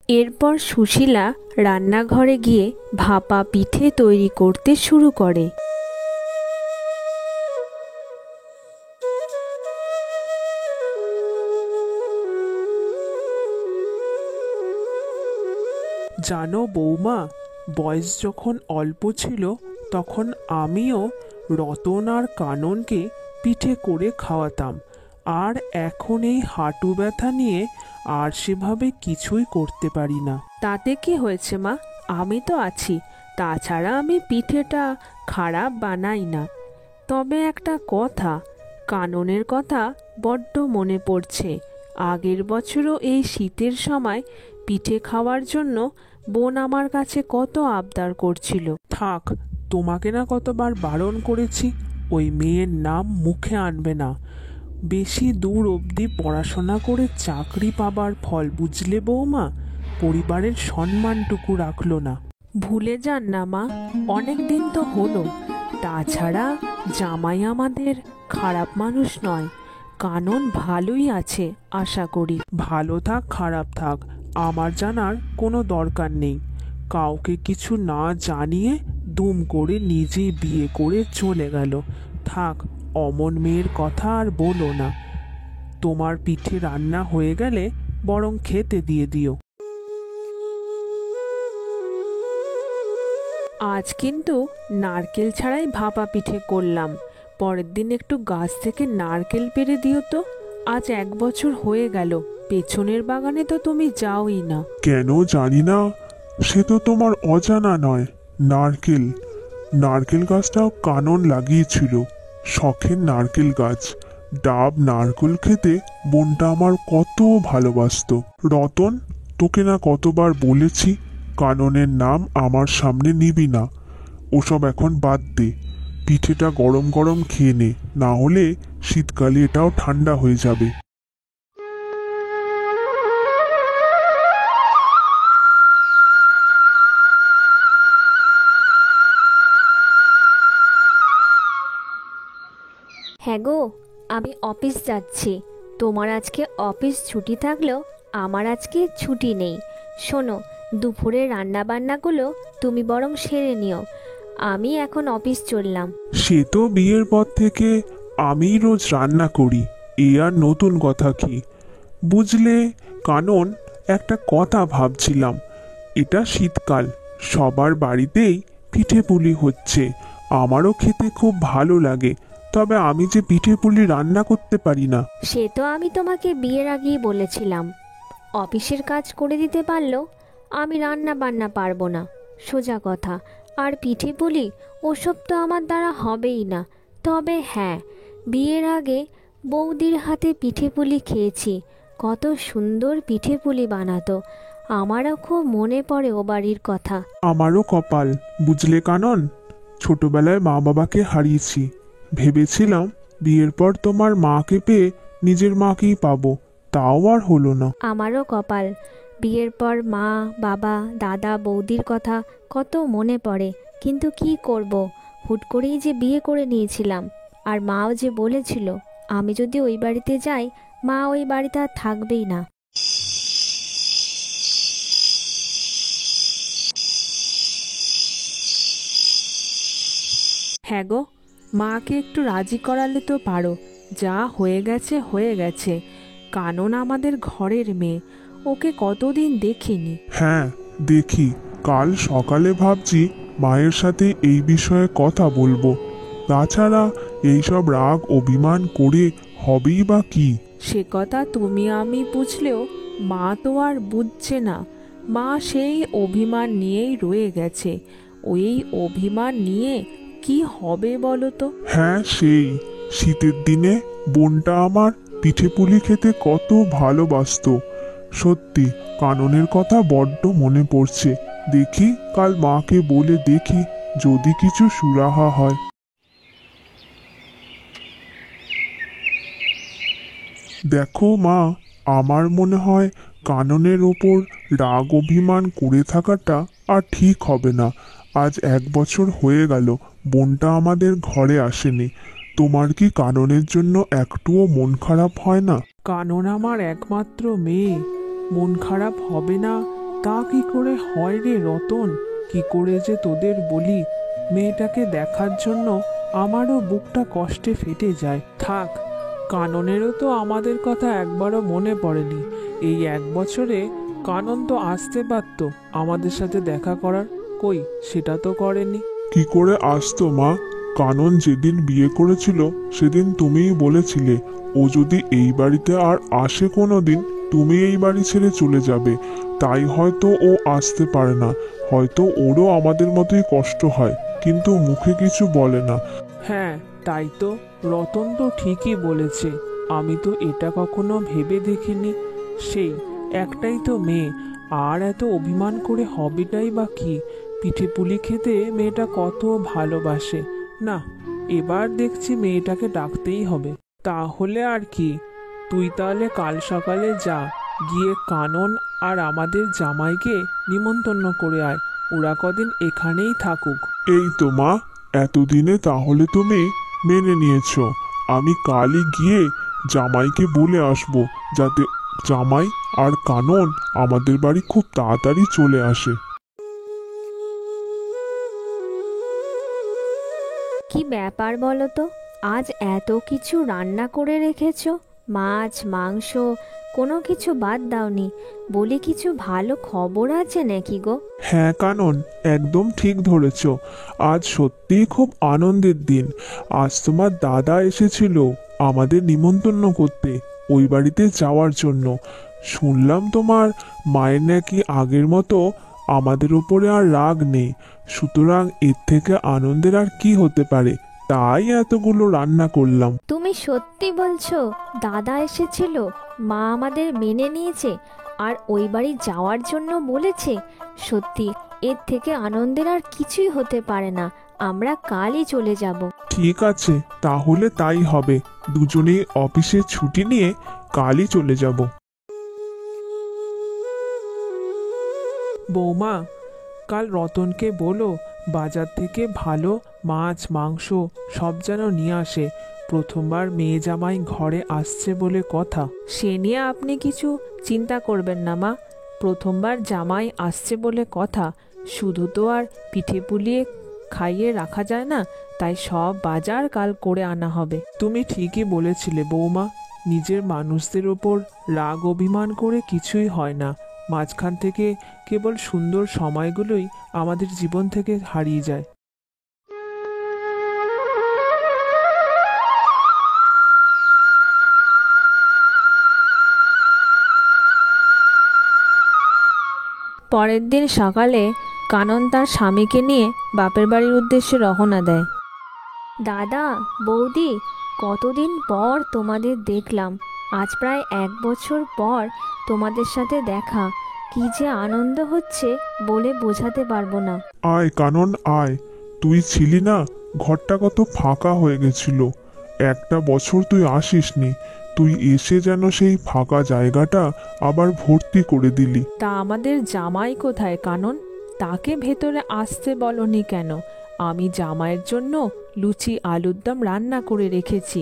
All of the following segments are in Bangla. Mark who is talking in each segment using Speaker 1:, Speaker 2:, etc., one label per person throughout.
Speaker 1: এরপর সুশীলা রান্নাঘরে গিয়ে ভাপা পিঠে তৈরি করতে শুরু করে।
Speaker 2: জানো বৌমা, বয়স যখন অল্প ছিল তখন আমিও রতন আর কাননকে পিঠে করে খাওয়াতাম। আর এখন এই হাঁটু ব্যথা নিয়ে আর সেভাবে কিছুই করতে পারি না।
Speaker 1: তাতে কি হয়েছে মা, আমি তো আছি। তাছাড়া আমি পিঠেটা খারাপ বানাই না। তবে একটা কথা, কাননের কথা বড্ড মনে পড়ছে। আগের বছরও এই শীতের সময় পিঠে খাওয়ার জন্য বোন আমার কাছে কত আবদার করছিল।
Speaker 2: থাক, তোমাকে না কতবার বারণ করেছি ওই মেয়ের নাম মুখে আনবে না। বেশি দূর অবধি পড়াশোনা করে চাকরি পাবার ফল বুঝলে বৌমা, পরিবারের সম্মানটুকু রাখলো না।
Speaker 1: ভুলে যান না মা, অনেক দিন তো হলো। তাছাড়া জামাই আমাদের খারাপ মানুষ নয়, কানন ভালোই আছে আশা করি।
Speaker 2: ভালো থাক খারাপ থাক আমার জানার কোনো দরকার নেই। কাউকে কিছু না জানিয়ে দুম করে নিজেই বিয়ে করে চলে গেল। থাক, অমন মেয়ের কথা আর বলো না। তোমার পিঠে রান্না হয়ে গেলে বরং খেতে দিয়ে দিও।
Speaker 1: আজ কিন্তু নারকেল ছাড়াই ভাপা পিঠে করলাম। পরের দিন একটু গাছ থেকে নারকেল পেড়ে দিও তো। আজ 1 বছর হয়ে গেল, পেছনের বাগানে তো তুমি যাওই না।
Speaker 3: কেন জানি না, সে তো তোমার অজানা নয়। নারকেল নারকেল গাছটাও কানন লাগিয়েছিল, শখের নারকেল গাছ। ডাব নারকেল খেতে বোনটা আমার কত ভালোবাসতো। রতন, তোকে না কতবার বলেছি কাননের নাম আমার সামনে নিবি না। ওসব এখন বাদ দে, পিঠেটা গরম গরম খেয়ে নে, না হলে শীতকালে এটাও ঠান্ডা হয়ে যাবে।
Speaker 4: হ্যাঁ গো, আমি অফিস যাচ্ছি। তোমার আজকে অফিস ছুটি থাকলেও আমার আজকে ছুটি নেই। শোনো, দুপুরে রান্না বান্নাগুলো তুমি বরং সেরে নিও। আমি এখন অফিস চললাম।
Speaker 3: সে তো বিয়ের পর থেকে আমি রোজ রান্না করি, এ আর নতুন কথা কি? বুঝলে কানন, একটা কথা ভাবছিলাম। এটা শীতকাল, সবার বাড়িতেই পিঠে পুলি হচ্ছে। আমারও খেতে খুব ভালো লাগে, তবে আমি যে পিঠে পুলি রান্না করতে পারি না।
Speaker 4: সে তো আমি তোমাকে বিয়ের আগেই বলেছিলাম। অফিসের কাজ করে দিতে পারলেও আমি রান্না বান্না পারবো না, সোজা কথা। আর পিঠে পুলি ওসব তো আমার দ্বারা হবেই না। তবে হ্যাঁ, বিয়ের আগে বৌদির হাতে পিঠে পুলি খেয়েছি, কত সুন্দর পিঠে পুলি বানাতো। আমারও খুব মনে পড়ে ও বাড়ির কথা।
Speaker 3: আমারও কপাল, বুঝলে কানন, ছোটবেলায় মা বাবাকে হারিয়েছি। ভেবেছিলাম বিয়ের পর তোমার মাকে পেয়ে নিজের মাকেই পাবো, তাও আর হলো না।
Speaker 4: আমারও কপাল, বিয়ের পর মা বাবা দাদা বৌদির কথা কত মনে পড়ে। কিন্তু কি করব, হুট করেই যে বিয়ে করে নিয়েছিলাম। আর মাও যে বলেছিল আমি যদি ওই বাড়িতে যাই, মা ওই বাড়িতে আর থাকবেই না।
Speaker 1: হ্যাঁ গো, মাকে একটু রাজি করালে তো পারো। যা হয়ে গেছে হয়ে গেছে। কানন আমাদের ঘরের মেয়ে, ওকে কতদিন দেখিনি।
Speaker 3: হ্যাঁ দেখি, কাল সকালে ভাবছি মায়ের সাথে এই বিষয়ে কথা বলবো। তাছাড়া এইসব রাগ অভিমান করে হবেই বা কি?
Speaker 1: সে কথা তুমি আমি বুঝলেও মা তো আর বুঝছে না। মা সেই অভিমান নিয়েই রয়ে গেছে। ওই অভিমান নিয়ে কি হবে বলো তো?
Speaker 3: হ্যাঁ, সেই শীতের দিনে বোনটা আমার পিঠে পুলি খেতে কত ভালোবাসতো। সত্যি কাননের কথা বড্ড মনে পড়ছে। দেখি কাল মাকে বলে দেখি যদি কিছু সুরাহা হয়। দেখো মা, আমার মনে হয় কাননের ওপর রাগ অভিমান করে থাকাটা আর ঠিক হবে না। আজ 1 বছর হয়ে গেল বোনটা আমাদের ঘরে আসেনি। তোমার কি কাননের জন্য একটুও মন খারাপ হয় না?
Speaker 2: কানন আমার একমাত্র মেয়ে, মন খারাপ হবে না তা কি করে হয় রে রতন? কি করে যে তোদের বলি, মেয়েটাকে দেখার জন্য আমারও বুকটা কষ্টে ফেটে যায়। থাক, কাননেরও তো আমাদের কথা একবারও মনে পড়েনি। এই 1 বছরে কানন তো আসতে পারতো আমাদের সাথে দেখা করার, কই সেটা তো করেনি।
Speaker 3: কি করে আসতো মা? কানন যেদিন বিয়ে করেছিল সেদিন তুমিই বলেছিলে ও যদি এই বাড়িতে আর আসে কোনো দিন, তুমি এই বাড়ি ছেড়ে চলে যাবে। তাই হয়তো ও আসতে পারে না, হয়তো ওরও আমাদের মতোই কষ্ট হয়, কিন্তু মুখে কিছু বলে না।
Speaker 2: হ্যাঁ তাই তো, রতন তো ঠিকই বলেছে। আমি তো এটা কখনো ভেবে দেখিনি। সেই একটাই তো মেয়ে, আর এত অভিমান করে হবেটাই বা কি? পিঠে পুলি খেতে মেয়েটা কত ভালোবাসে। না, এবার দেখছি মেয়েটাকে ডাকতেই হবে। তাহলে আর কি, তুই তাহলে কাল সকালে যা, গিয়ে কানন আর আমাদের জামাইকে নিমন্ত্রণ করে আয়। ওরা কদিন এখানেই থাকুক।
Speaker 3: এই তো মা, এতদিনে তাহলে তুমি মেনে নিয়েছো। আমি কালই গিয়ে জামাইকে বলে আসবো, যাতে জামাই আর কানন আমাদের বাড়ি খুব তাড়াতাড়ি চলে আসে।
Speaker 4: কি ব্যাপার বলো তো, আজ এত কিছু রান্না করে রেখেছো? মাছ মাংস কোনো কিছু বাদ দাওনি। বলি, কিছু ভালো খবর আছে নাকি গো?
Speaker 2: হ্যাঁ কানন, একদম ঠিক ধরেছ। আজ সত্যিই খুব আনন্দের দিন। আজ তোমার দাদা এসেছিল আমাদের নিমন্ত্রণ করতে, ওই বাড়িতে যাওয়ার জন্য। শুনলাম তোমার মায়ের নাকি আগের মতো আমাদের উপরে আর রাগ নেই। সুতরাং এর থেকে আনন্দের আর কি হতে পারে? তাই এতগুলো রান্না করলাম।
Speaker 4: তুমি সত্যি বলছো? দাদা এসেছিল, মা আমাদের মেনে নিয়েছে, আর ওই বাড়ি যাওয়ার জন্য বলেছে? সত্যি, এর থেকে আনন্দের আর কিছুই হতে পারে না। আমরা কালই চলে যাব।
Speaker 2: ঠিক আছে, তাহলে তাই হবে। দুজনেই অফিসে ছুটি নিয়ে কালই চলে যাব। বৌমা, কাল রতনকে বলো বাজার থেকে ভালো মাছ মাংস সব যেন নিয়ে আসে। প্রথমবার মেয়ে জামাই ঘরে আসছে বলে কথা।
Speaker 1: সে নিয়ে আপনি কিছু চিন্তা করবেন না মা। প্রথমবার জামাই আসছে বলে কথা, শুধু তো আর পিঠে পুলিয়ে খাইয়ে রাখা যায় না, তাই সব বাজার কাল করে আনা হবে।
Speaker 2: তুমি ঠিকই বলেছিলে বৌমা, নিজের মানুষদের ওপর রাগ অভিমান করে কিছুই হয় না। মাঝখান থেকে কেবল সুন্দর সময়গুলোই আমাদের জীবন থেকে হারিয়ে যায়।
Speaker 1: পরের দিন সকালে কানন তার স্বামীকে নিয়ে বাপের বাড়ির উদ্দেশ্যে রওনা দেয়।
Speaker 4: দাদা, বৌদি, কতদিন পর তোমাদের দেখলাম। আজ প্রায় 1 বছর পর তোমাদের সাথে দেখা। কি যে আনন্দ হচ্ছে বলে বোঝাতে পারবো না।
Speaker 3: আয় কানন আয়, তুই ছিলি না, ঘরটা কত ফাঁকা হয়ে গেছিল। 1 বছর তুই আসিসনি, তুই এসে যেন সেই ফাঁকা জায়গাটা আবার ভর্তি করে দিলি।
Speaker 1: তা আমাদের জামাই কোথায় কানন? তাকে ভেতরে আসতে বলনি কেন? আমি জামাইয়ের জন্য লুচি আলুর দম রান্না করে রেখেছি,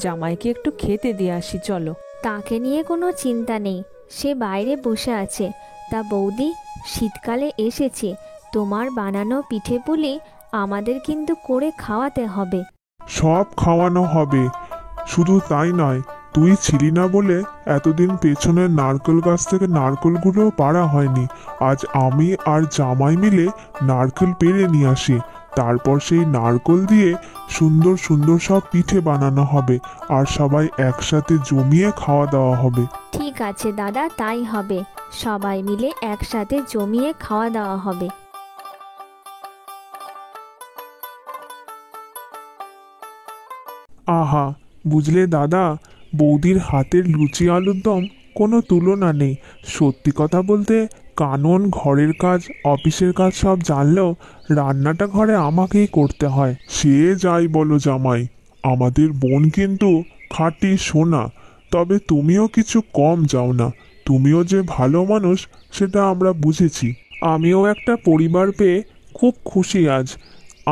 Speaker 1: জামাইকে একটু খেতে দিয়ে আসি চলো।
Speaker 4: তাকে নিয়ে কোনো চিন্তা নেই, সে বাইরে বসে আছে। তা বৌদি, শীতকালে এসেছে, তোমার বানানো পিঠে পুলি আমাদের কিন্তু করে খাওয়াতে হবে।
Speaker 3: সব খাওয়ানো হবে। শুধু তাই নয়, তুই ছিলি না বলে এতদিন পেছনের নারকেল গাছ থেকে নারকেলগুলো পাড়া হয়নি। আজ আমি আর জামাই মিলে নারকেল পেড়ে নিয়ে আসি, তারপর সেই নারকেল দিয়ে সুন্দর সুন্দর সব পিঠে বানানো হবে, আর সবাই একসাথে জমিয়ে খাওয়া দাওয়া হবে।
Speaker 4: ঠিক আছে দাদা, তাই হবে। সবাই মিলে একসাথে জমিয়ে খাওয়া দাওয়া হবে।
Speaker 2: আহা, বুঝলে দাদা, বৌদির হাতের লুচি আলুর দম কোনো তুলনা নেই। সত্যি কথা বলতে, কানন ঘরের কাজ অফিসের কাজ সব জানলেও রান্নাটা ঘরে আমাকেই করতে হয়।
Speaker 3: সে যাই বলো জামাই, আমাদের বোন কিন্তু খাঁটি সোনা। তবে তুমিও কিছু কম যাও না, তুমিও যে ভালো মানুষ সেটা আমরা বুঝেছি।
Speaker 2: আমিও একটা পরিবার পেয়ে খুব খুশি আজ।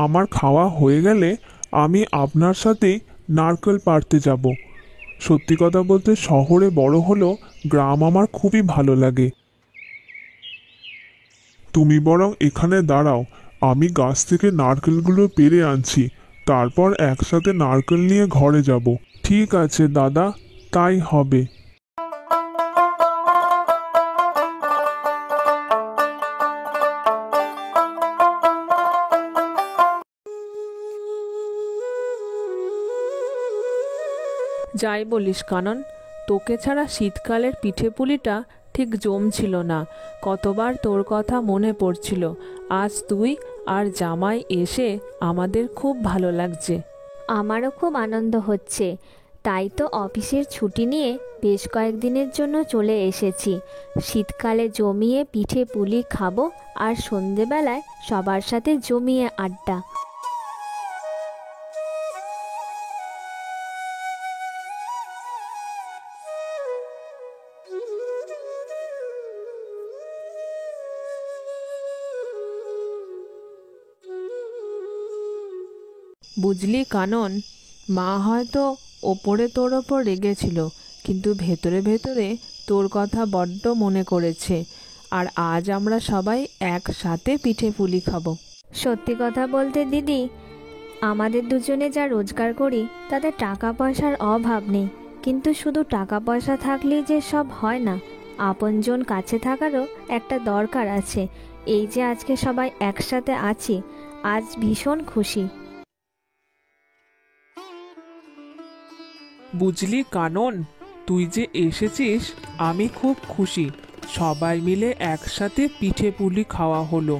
Speaker 2: আমার খাওয়া হয়ে গেলে আমি আপনার সাথেই নারকেল পাড়তে যাব। সত্যি কথা বলতে, শহরে বড় হলেও গ্রাম আমার খুবই ভালো লাগে।
Speaker 3: তুমি বরং এখানে দাঁড়াও, আমি গাছ থেকে নারকেলগুলো পেড়ে আনছি, তারপর একসাথে নারকেল নিয়ে ঘরে যাব।
Speaker 2: ঠিক আছে দাদা, তাই হবে।
Speaker 1: যাই বলিস কানন, তোকে ছাড়া শীতকালের পিঠে পুলিটা ঠিক জমছিল না। কতবার তোর কথা মনে পড়ছিল। আজ তুই আর জামাই এসে আমাদের খুব ভালো লাগছে।
Speaker 4: আমারও খুব আনন্দ হচ্ছে। তাই তো অফিসের ছুটি নিয়ে বেশ কয়েকদিনের জন্য চলে এসেছি। শীতকালে জমিয়ে পিঠে পুলি খাবো আর সন্ধেবেলায় সবার সাথে জমিয়ে আড্ডা।
Speaker 1: বুঝলি কানন, মা হয়তো ওপরে তোর ওপর রেগেছিল, কিন্তু ভেতরে ভেতরে তোর কথা বড্ড মনে করেছে। আর আজ আমরা সবাই একসাথে পিঠে পুলি খাবো।
Speaker 4: সত্যি কথা বলতে দিদি, আমাদের দুজনে যা রোজগার করি তাতে টাকা পয়সার অভাব নেই, কিন্তু শুধু টাকা পয়সা থাকলেই যে সব হয় না। আপনজন কাছে থাকারও একটা দরকার আছে। এই যে আজকে সবাই একসাথে আছি, আজ ভীষণ খুশি।
Speaker 2: বুঝলি কানন, তুই যে এসেছিস আমি খুব খুশি। সবাই মিলে একসাথে পিঠে পুলি খাওয়া হলো,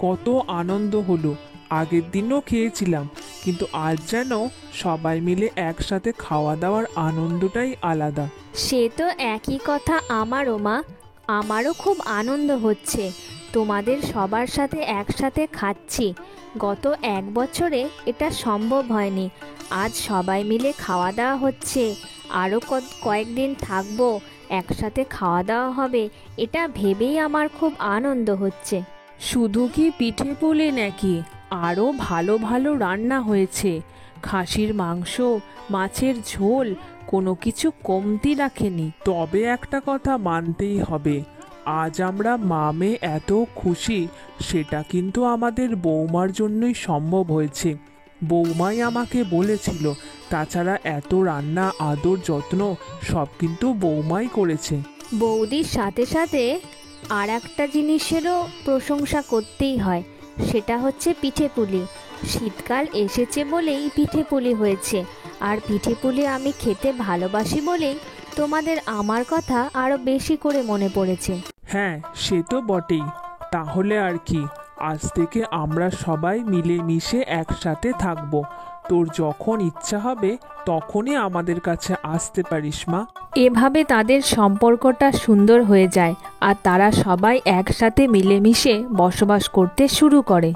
Speaker 2: কত আনন্দ হলো। আগের দিনও খেয়েছিলাম, কিন্তু আজ যেন সবাই মিলে একসাথে খাওয়া দাওয়ার আনন্দটাই আলাদা।
Speaker 4: সে তো একই কথা আমারও মা, আমারও খুব আনন্দ হচ্ছে। তোমাদের সবার সাথে একসাথে খাচ্ছি। গত 1 বছরে এটা সম্ভব হয়নি। আজ সবাই মিলে খাওয়া দাওয়া হচ্ছে, আরও কয়েকদিন থাকবো, একসাথে খাওয়া দাওয়া হবে, এটা ভেবেই আমার খুব আনন্দ হচ্ছে।
Speaker 1: শুধু কি পিঠে পুলি নাকি, আরও ভালো ভালো রান্না হয়েছে। খাসির মাংস, মাছের ঝোল, কোনো কিছু কমতি রাখেনি।
Speaker 2: তবে একটা কথা মানতেই হবে, আজ আমরা মামে এত খুশি, সেটা কিন্তু আমাদের বৌমার জন্যই সম্ভব হয়েছে। বৌমাই আমাকে বলেছিল, তাছাড়া এত রান্না, আদর, যত্ন সব কিন্তু বৌমাই করেছে।
Speaker 4: বৌদির সাথে সাথে আর একটা জিনিসেরও প্রশংসা করতেই হয়, সেটা হচ্ছে পিঠে পুলি। শীতকাল এসেছে বলেই পিঠে পুলি হয়েছে, আর পিঠে পুলি আমি খেতে ভালোবাসি বলেই তোমাদের আমার কথা আরও বেশি করে মনে পড়েছে।
Speaker 2: হ্যাঁ, সে তো বটেই। তাহলে আর কি, আজ থেকে আমরা সবাই মিলেমিশে একসাথে থাকবো। তোর যখন ইচ্ছা হবে তখনই আমাদের কাছে আসতে পারিস মা।
Speaker 1: এভাবে তাদের সম্পর্কটা সুন্দর হয়ে যায়, আর তারা সবাই একসাথে মিলেমিশে বসবাস করতে শুরু করে।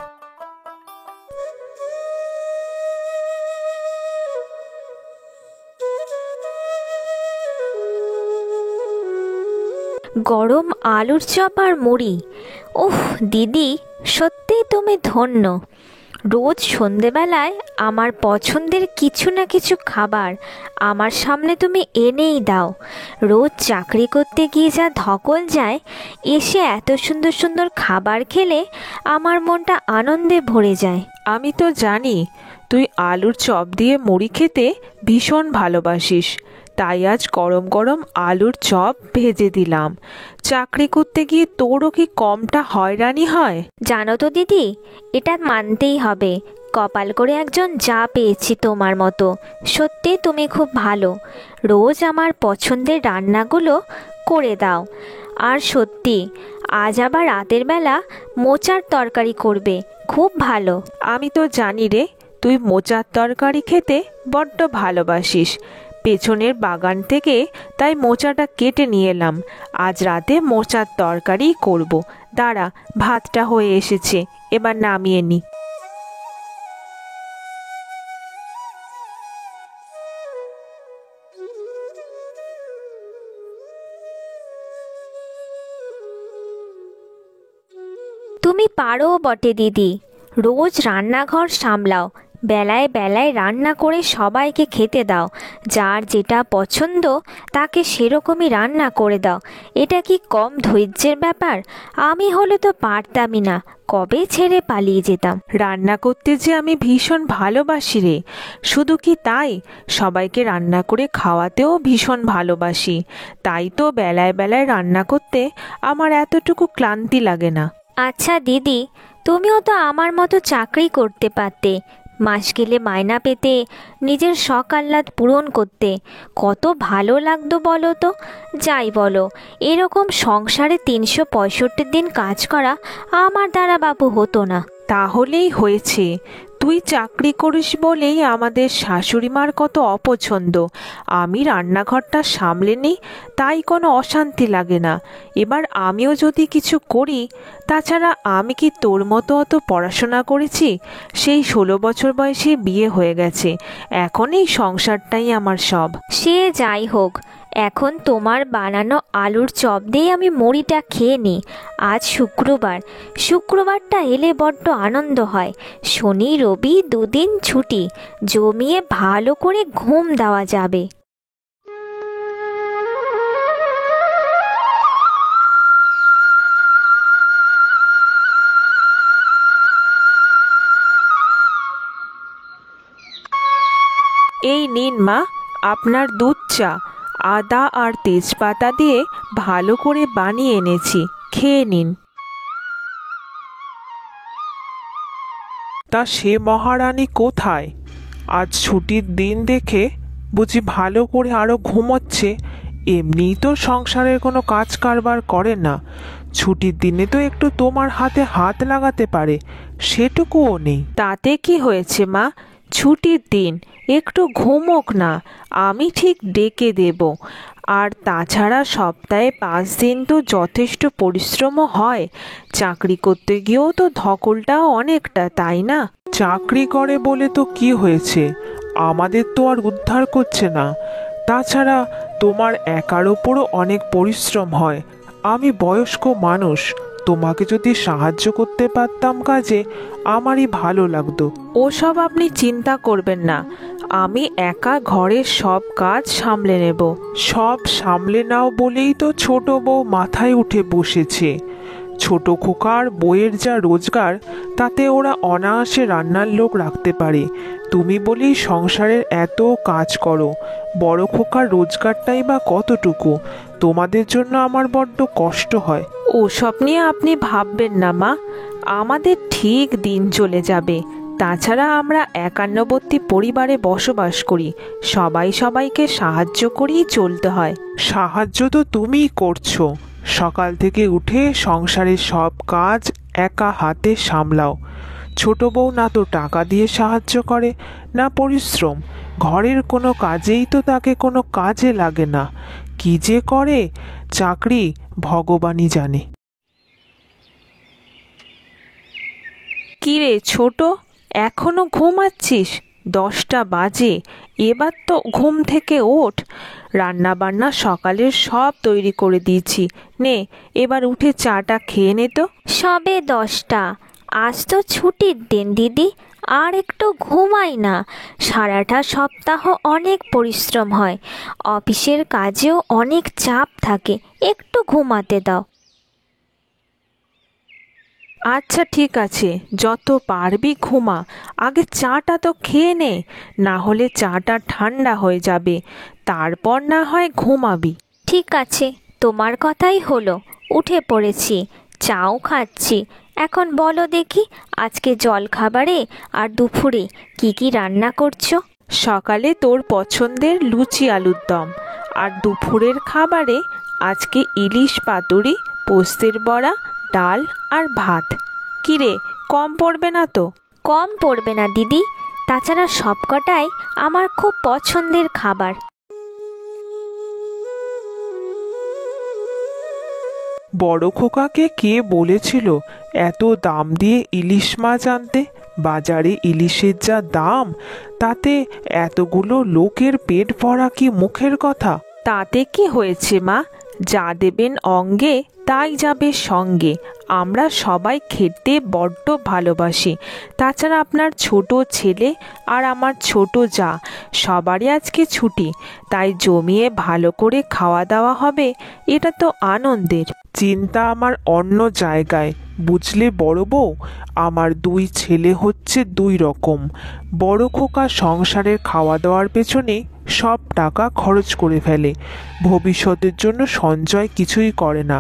Speaker 4: গরম আলুর চপ আর মুড়ি, উফ দিদি, সত্যিই তুমি ধন্য। রোজ সন্ধেবেলায় আমার পছন্দের কিছু না কিছু খাবার আমার সামনে তুমি এনেই দাও। রোজ চাকরি করতে গিয়ে যা ধকল যায়, এসে এত সুন্দর সুন্দর খাবার খেলে আমার মনটা আনন্দে ভরে যায়।
Speaker 1: আমি তো জানি তুই আলুর চপ দিয়ে মুড়ি খেতে ভীষণ ভালোবাসিস, তাই আজ গরম গরম আলুর চপ ভেজে দিলাম। চাকরি করতে গিয়ে তোরও কি কমটা হয়রানি হয়?
Speaker 4: জানো তো দিদি, এটা মানতেই হবে, কপাল করে একজন যা পেয়েছি তোমার মতো। সত্যি তুমি খুব ভালো, রোজ আমার পছন্দের রান্নাগুলো করে দাও। আর সত্যি আজ আবার রাতের বেলা মোচার তরকারি করবে, খুব ভালো।
Speaker 1: আমি তো জানি রে, তুই মোচার তরকারি খেতে বড্ড ভালোবাসিস। পেছনের বাগান থেকে তাই মোচাটা কেটে নিয়ে এলাম। আজ রাতে মোচার তরকারি করব। দাঁড়া, ভাতটা হয়ে এসেছে, এবার নামিয়ে নি।
Speaker 4: তুমি পারো বটে দিদি, রোজ রান্নাঘর সামলাও, বেলায় বেলায় রান্না করে সবাইকে খেতে দাও, যার যেটা পছন্দ তাকে সেরকমই রান্না করে দাও। এটা কি কম ধৈর্যের ব্যাপার? আমি হলে তো পারতামই না, কবে ছেড়ে পালিয়ে যেতাম।
Speaker 1: রান্না করতে যে আমি ভীষণ ভালোবাসি রে। শুধু কি তাই, সবাইকে রান্না করে খাওয়াতেও ভীষণ ভালোবাসি। তাই তো বেলায় বেলায় রান্না করতে আমার এতটুকু ক্লান্তি লাগে না।
Speaker 4: আচ্ছা দিদি, তুমিও তো আমার মতো চাকরি করতে পারতে, মাস গেলে মাইনা পেতে, নিজের শখ আহ্লাদ পূরণ করতে। কত ভালো লাগতো বলো তো। যাই বলো, এরকম সংসারে 365 দিন কাজ করা আমার দ্বারা বাবু হতো না।
Speaker 1: তাহলেই হয়েছে, তুই চাকরি করিস বলেই আমাদের শাশুড়ি মার কত অপছন্দ। আমি রান্নাঘরটা সামলে নিই, তাই কোনো অশান্তি লাগে না। এবার আমিও যদি কিছু করি, তাছাড়া আমি কি তোর মতো অত পড়াশোনা করেছি? সেই 16 বছর বয়সে বিয়ে হয়ে গেছে, এখন এই সংসারটাই আমার সব।
Speaker 4: সে যাই হোক, এখন তোমার বানানো আলুর চপ দিয়ে আমি মুড়িটা খেয়ে নিই। আজ শুক্রবার, শুক্রবারটা এলে বড্ড আনন্দ হয়। শনি রবি দুদিন ছুটি, জমিয়ে ভালো করে ঘুম দেওয়া যাবে।
Speaker 1: এই নিন মা, আপনার দুধ চা। আদা আর তেজপাতা দিয়ে ভালো করে বানিয়ে এনেছি, খেয়ে নিন।
Speaker 2: তা সে মহারানী কোথায়? আজ ছুটির দিন দেখে বুঝি ভালো করে আরো ঘুমোচ্ছে। এমনিই তো সংসারের কোনো কাজ কারবার করে না, ছুটির দিনে তো একটু তোমার হাতে হাত লাগাতে পারে, সেটুকুও নেই।
Speaker 1: তাতে কি হয়েছে মা, ছুটির দিন, একটু ঘুমোক না, আমি ঠিক ডেকে দেব। আর তাছাড়া সপ্তাহে 5 দিন তো যথেষ্ট পরিশ্রমও হয়। চাকরি করতে গিয়েও তো ধকলটাও অনেকটা, তাই না?
Speaker 2: চাকরি করে বলে তো কি হয়েছে, আমাদের তো আর উদ্ধার করছে না। তাছাড়া তোমার একার ওপরও অনেক পরিশ্রম হয়। আমি বয়স্ক মানুষ, তোমাকে যদি সাহায্য করতে পারতাম কাজে, আমারই ভালো লাগতো।
Speaker 1: ওসব আপনি চিন্তা করবেন না, আমি একা ঘরের সব কাজ সামলে নেব।
Speaker 2: সব সামলে নাও বলেই তো ছোট বউ মাথায় উঠে বসেছে। ছোট খোকার বইয়ের যা রোজগার, তাতে ওরা অনায়াসে রান্নার লোক রাখতে পারে। তুমি বলেই সংসারের এত কাজ করো, বড় খোকার রোজগারটাই বা কতটুকু? তোমাদের জন্য আমার বড্ড কষ্ট হয়।
Speaker 1: ওসব নিয়ে আপনি ভাববেন না মা, আমাদের ঠিক দিন চলে যাবে। তাছাড়া আমরা একান্নবর্তী পরিবারে বসবাস করি, সবাই সবাইকে সাহায্য করেই চলতে হয়।
Speaker 2: সাহায্য তো তুমিই করছো, সকাল থেকে উঠে সংসারের সব কাজ একা হাতে সামলাও। ছোট বউ না তো টাকা দিয়ে সাহায্য করে, না পরিশ্রম। ঘরের কোনো কাজেই তো তাকে কোনো কাজে লাগে না। কি যে করে, চাকরি ভগবানই জানে।
Speaker 1: কিরে ছোট, এখনো ঘুমাচ্ছিস? 10টা বাজে, এবার তো ঘুম থেকে ওঠ। রান্না বান্না সকালের সব তৈরি করে দিয়েছি, নে এবার উঠে চাটা খেয়ে নে তো।
Speaker 4: সবে 10টা, আজ তো ছুটির দিন দিদি, আর একটু ঘুমাই না। সারাটা সপ্তাহ অনেক পরিশ্রম হয়, অফিসের কাজেও অনেক চাপ থাকে, একটু ঘুমাতে দাও।
Speaker 1: আচ্ছা ঠিক আছে, যত পারবি ঘুমা, আগে চাটা তো খেয়ে নে, না হলে চাটা ঠান্ডা হয়ে যাবে, তারপর না হয় ঘুমাবি।
Speaker 4: ঠিক আছে, তোমার কথাই হলো, উঠে পড়েছি, চাও খাচ্ছি। এখন বলো দেখি, আজকে জলখাবারে আর দুপুরে কি কি রান্না করছো?
Speaker 1: সকালে তোর পছন্দের লুচি আলুর দম, আর দুপুরের খাবারে আজকে ইলিশ পাতুরি, পোস্তের বড়া, ডাল আর ভাত। কিরে, কম পড়বে না তো?
Speaker 4: কম পড়বে না দিদি, তাছাড়া সবকটাই আমার খুব পছন্দের খাবার।
Speaker 2: বড় খোকাকে কে বলেছিল এত দাম দিয়ে ইলিশ মাছ আনতে? বাজারে ইলিশের যা দাম, তাতে এতগুলো লোকের পেট ভরা কি মুখের কথা?
Speaker 1: তাতে কি হয়েছে মা, যা দেবেন অঙ্গে তাই যাবে সঙ্গে। আমরা সবাই খেতে বড্ড ভালোবাসি। তাছাড়া আপনার ছোট ছেলে আর আমার ছোট যা সবারই আজকে ছুটি, তাই জমিয়ে ভালো করে খাওয়া দাওয়া হবে। এটা তো আনন্দের।
Speaker 2: চিন্তা আমার অন্য জায়গায়, বুঝলে বড় বউ। আমার দুই ছেলে হচ্ছে দুই রকম। বড় খোকা সংসারের খাওয়া দাওয়ার পেছনে সব টাকা খরচ করে ফেলে, ভবিষ্যতের জন্য সঞ্চয় কিছুই করে না।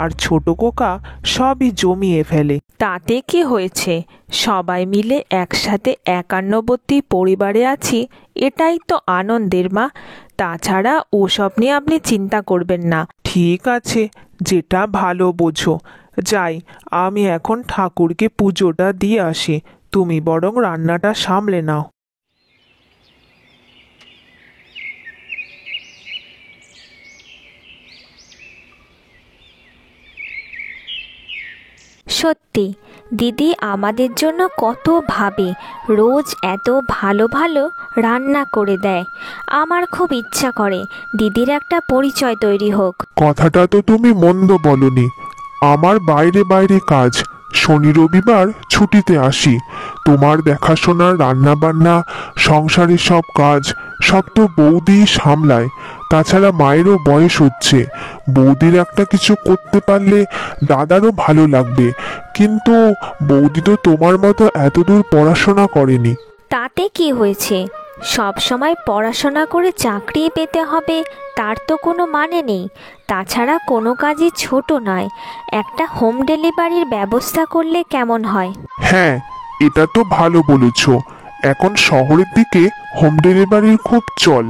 Speaker 2: আর ছোট খোকা সবই জমিয়ে ফেলে।
Speaker 1: তাতে কি হয়েছে, সবাই মিলে একসাথে একান্নবর্তী পরিবারে আছি, এটাই তো আনন্দের মা। তাছাড়া ওসব নিয়ে আপনি চিন্তা করবেন না।
Speaker 2: ঠিক আছে, যেটা ভালো বোঝো। যাই, আমি এখন ঠাকুরকে পুজোটা দিয়ে আসি। তুমি বরং রান্নাটা সামলে নাও।
Speaker 4: সত্যি দিদি আমাদের জন্য কত ভাবে, রোজ এত ভালো ভালো রান্না করে দেয়। আমার খুব ইচ্ছা করে দিদির একটা পরিচয় তৈরি হোক।
Speaker 3: কথাটা তো তুমি মন্দ বলনি। আমার বাইরে বাইরে কাজ, শনি রবিবার ছুটিতে আসি। তোমার দেখাশোনার রান্না বান্না, সংসারের সব কাজ সব তো বৌদি সামলায়। তাছাড়া মায়েরও বয়স হচ্ছে, বৌদির একটা কিছু করতে পারলে দাদারও ভালো লাগবে। কিন্তু বৌদি তো তোমার মতো এতদূর পড়াশোনা করেনি।
Speaker 4: তাতে কি হয়েছে, সব সময় পড়াশোনা করে চাকরি পেতে হবে তার তো কোনো মানে নেই। তাছাড়া কোনো কাজই ছোট নয়, একটা হোম ডেলিভারির ব্যবস্থা করলে কেমন হয়?
Speaker 3: হ্যাঁ, এটা তো ভালো বলেছ। এখন শহরের দিকে হোম ডেলিভারির খুব চল।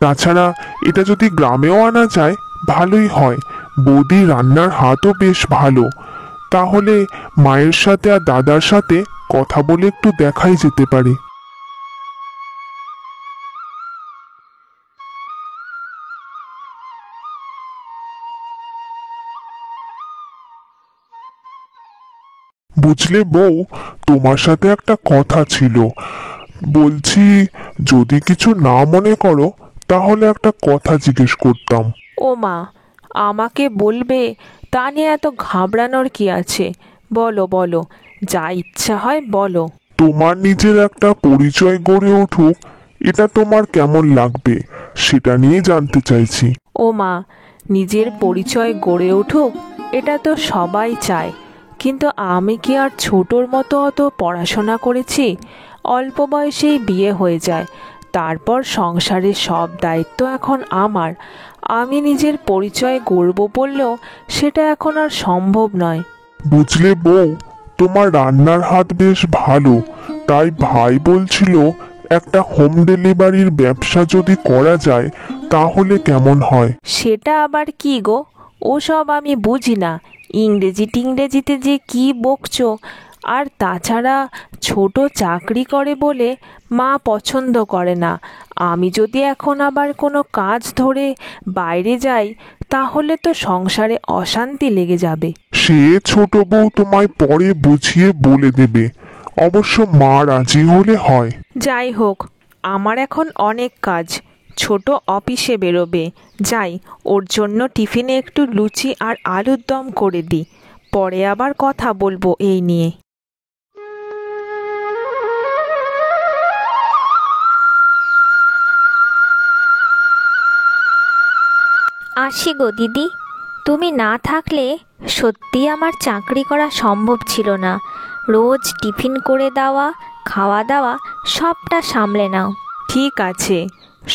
Speaker 3: তাছাড়া এটা যদি গ্রামেও আনা যায় ভালোই হয়। বৌদি রান্নার হাতও বেশ ভালো। তাহলে মায়ের সাথে আর দাদার সাথে কথা বলে একটু দেখাই যেতে পারে। বুঝলে বউ, তোমার সাথে একটা কথা ছিল। বলছি, যদি কিছু না মনে করো তাহলে একটা কথা জিজ্ঞেস করতাম।
Speaker 1: ও মা, আমাকে বলবে, তা নিয়ে এত ঘাবড়ানোর কি আছে? বলো বলো, যা ইচ্ছা হয় বলো।
Speaker 3: তোমার নিজের একটা পরিচয় গড়ে উঠুক, এটা তোমার কেমন লাগবে সেটা নিয়ে জানতে চাইছি।
Speaker 1: ও মা, নিজের পরিচয় গড়ে উঠুক এটা তো সবাই চায়, কিন্তু আমি কি আর ছোটোর মতো অত পড়াশোনা করেছি? অল্প বয়সেই বিয়ে হয়ে যায়, তারপর সংসারের সব দায়িত্ব এখন আমার। আমি নিজের পরিচয় গড়ব বললেও সেটা এখন আর সম্ভব নয়।
Speaker 3: বুঝলে বউ, তোমার রান্নার হাত বেশ ভালো। তাই ভাই বলছিল একটা হোম ডেলিভারির ব্যবসা যদি করা যায় তাহলে কেমন হয়।
Speaker 1: সেটা আবার কি গো? ওসব আমি বুঝি না। ইংরেজিতে যে কি বকছো। আর তাছাড়া ছোট চাকরি করে বলে মা পছন্দ করে না। আমি যদি এখন আবার কোনো কাজ ধরে বাইরে যাই তাহলে তো সংসারে অশান্তি লেগে যাবে।
Speaker 3: সে ছোট বউ তোমায় পরে বুঝিয়ে বলে দেবে। অবশ্য মা রাজি হলে হয়।
Speaker 1: যাই হোক, আমার এখন অনেক কাজ। ছোট অফিসে বেরোবে, যাই, ওর জন্য টিফিনে একটু লুচি আর আলুর দম করে দিই। পরে আবার কথা বলবো এই নিয়ে।
Speaker 4: আসি গো দিদি, তুমি না থাকলে সত্যি আমার চাকরি করা সম্ভব ছিল না। রোজ টিফিন করে দেওয়া, খাওয়া দাওয়া সবটা সামলে নাও।
Speaker 1: ঠিক আছে,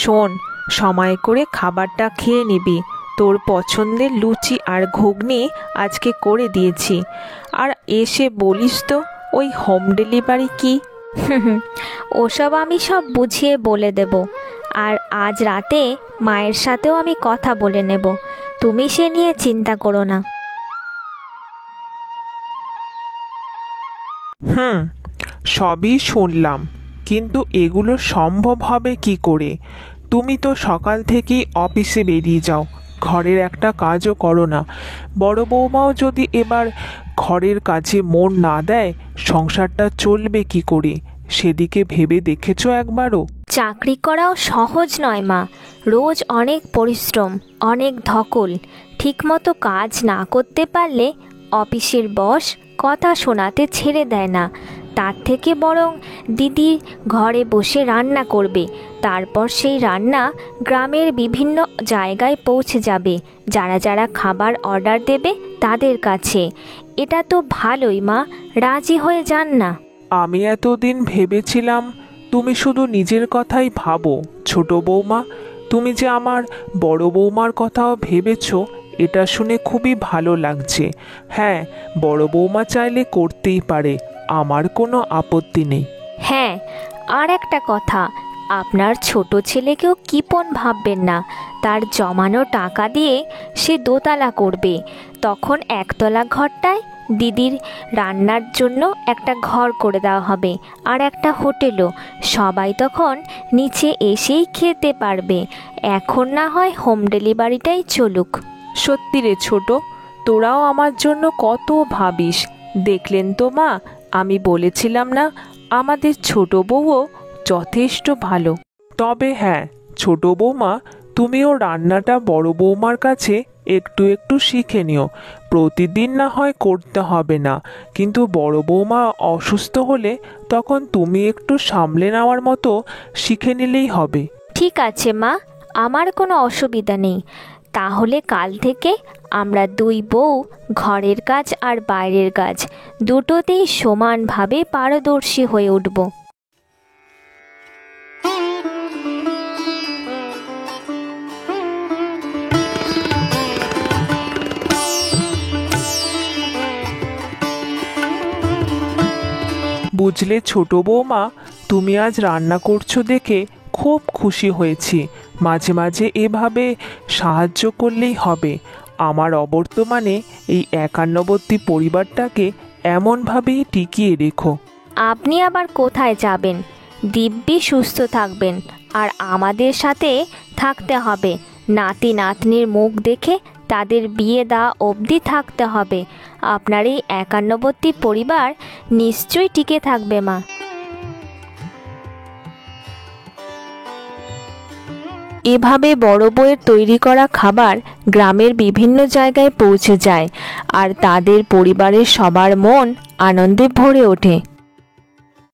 Speaker 1: শোন, সময় করে খাবারটা খেয়ে নিবি। তোর পছন্দের লুচি আর ঘুগনি আজকে করে দিয়েছি। আর এসে বলিস তো ওই হোম ডেলিভারি কি?
Speaker 4: ওসব আমি সব বুঝিয়ে বলে দেব। আর আজ রাতে মায়ের সাথেও আমি কথা বলে নেব, তুমি সে নিয়ে চিন্তা করো না।
Speaker 2: সবই শুনলাম, কিন্তু এগুলো সম্ভব হবে কি করে? তুমি তো সকাল থেকেই অফিসে বেরিয়ে যাও, ঘরের একটা কাজও করো না। বড় বৌমাও যদি এবার ঘরের কাজে মন না দেয়, সংসারটা চলবে কি করে? সেদিকে ভেবে দেখেছো একবারও?
Speaker 4: চাকরি করাও সহজ নয় মা, রোজ অনেক পরিশ্রম, অনেক ধকল। ঠিকমতো কাজ না করতে পারলে অফিসের বস কথা শোনাতে ছেড়ে দেয় না। তার থেকে বরং দিদি ঘরে বসে রান্না করবে, তারপর সেই রান্না গ্রামের বিভিন্ন জায়গায় পৌঁছে যাবে, যারা যারা খাবার অর্ডার দেবে তাদের কাছে। এটা তো ভালোই মা, রাজি হয়ে যান না।
Speaker 2: আমি এতদিন ভেবেছিলাম তুমি শুধু নিজের কথাই ভাবো ছোট বৌমা। তুমি যে আমার বড় বৌমার কথাও ভেবেছো, এটা শুনে খুবই ভালো লাগছে। হ্যাঁ, বড় বৌমা চাইলে করতেই পারে, আমার কোনো আপত্তি নেই।
Speaker 4: হ্যাঁ, আর একটা কথা, আপনার ছোট ছেলেকেও কিপন ভাববেন না। তার জমানো টাকা দিয়ে সে দোতলা করবে, তখন একতলা ঘরটায় দিদির রান্নার জন্য একটা ঘর করে দেওয়া হবে, আর একটা হোটেলও। সবাই তখন নিচে এসেই খেতে পারবে। এখন না হয় হোম ডেলিভারিটাই চলুক।
Speaker 1: সত্যি রে ছোট, তোরাও আমার জন্য কত ভাবিস। দেখলেন তো মা, আমি বলেছিলাম না আমাদের ছোট বউও যথেষ্ট ভালো।
Speaker 2: তবে হ্যাঁ ছোট বৌমা, তুমিও রান্নাটা বড় বৌমার কাছে একটু একটু শিখে নিও। প্রতিদিন না হয় করতে হবে না, কিন্তু বড় বৌমা অসুস্থ হলে তখন তুমি একটু সামলে নেওয়ার মতো শিখে নিলেই হবে।
Speaker 4: ঠিক আছে মা, আমার কোনো অসুবিধা নেই। তাহলে কাল থেকে আমরা দুই বউ ঘরের কাজ আর বাইরের কাজ দুটোতেই সমানভাবে পারদর্শী হয়ে উঠব।
Speaker 2: বুঝলে ছোট বৌমা, তুমি আজ রান্না করছো দেখে খুব খুশি হয়েছি। মাঝে মাঝে এভাবে সাহায্য করলেই হবে। আমার অবর্তমানে এই একান্নবর্তী পরিবারটাকে এমনভাবেই টিকিয়ে রেখো।
Speaker 4: আপনি আবার কোথায় যাবেন? দিব্যি সুস্থ থাকবেন, আর আমাদের সাথে থাকতে হবে। নাতি নাতনির মুখ দেখে তাদের বিয়ে দেওয়া অবধি থাকতে হবে। আপনার এই একান্নবর্তী পরিবার নিশ্চয়ই টিকে থাকবে মা।
Speaker 1: এভাবে বড় বউয়ের তৈরি করা খাবার গ্রামের বিভিন্ন জায়গায় পৌঁছে যায়, আর তাদের পরিবারের সবার মন আনন্দে ভরে ওঠে।